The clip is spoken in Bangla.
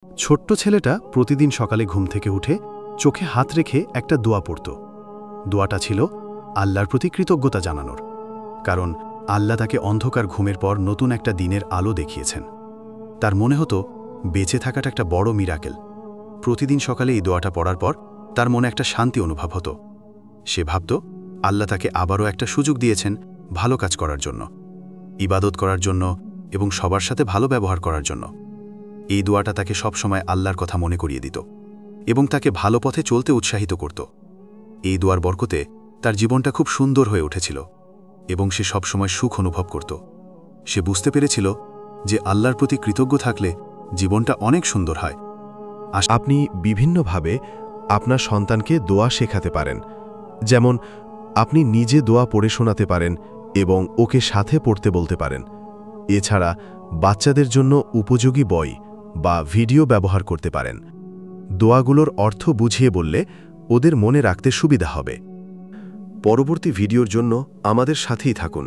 ছোট্ট ছেলেটা প্রতিদিন সকালে ঘুম থেকে উঠে চোখে হাত রেখে একটা দোয়া পড়ত। দোয়াটা ছিল আল্লাহর প্রতি কৃতজ্ঞতা জানানোর, কারণ আল্লাহ তাকে অন্ধকার ঘুমের পর নতুন একটা দিনের আলো দেখিয়েছেন। তার মনে হতো বেঁচে থাকাটা একটা বড় মিরাকেল। প্রতিদিন সকালে এই দোয়াটা পড়ার পর তার মনে একটা শান্তি অনুভব হতো। সে ভাবত আল্লাহ তাকে আবারও একটা সুযোগ দিয়েছেন ভালো কাজ করার জন্য, ইবাদত করার জন্য এবং সবার সাথে ভালো ব্যবহার করার জন্য। এই দোয়াটা তাকে সবসময় আল্লাহর কথা মনে করিয়ে দিত এবং তাকে ভালো পথে চলতে উৎসাহিত করত। এই দোয়ার বরকতে তার জীবনটা খুব সুন্দর হয়ে উঠেছিল এবং সে সবসময় সুখ অনুভব করত। সে বুঝতে পেরেছিল যে আল্লাহর প্রতি কৃতজ্ঞ থাকলে জীবনটা অনেক সুন্দর হয়। আপনি বিভিন্নভাবে আপনার সন্তানকে দোয়া শেখাতে পারেন। যেমন আপনি নিজে দোয়া পড়ে শোনাতে পারেন এবং ওকে সাথে পড়তে বলতে পারেন। এছাড়া বাচ্চাদের জন্য উপযোগী বই বা ভিডিও ব্যবহার করতে পারেন। দোয়াগুলোর অর্থ বুঝিয়ে বললে ওদের মনে রাখতে সুবিধা হবে। পরবর্তী ভিডিওর জন্য আমাদের সাথেই থাকুন।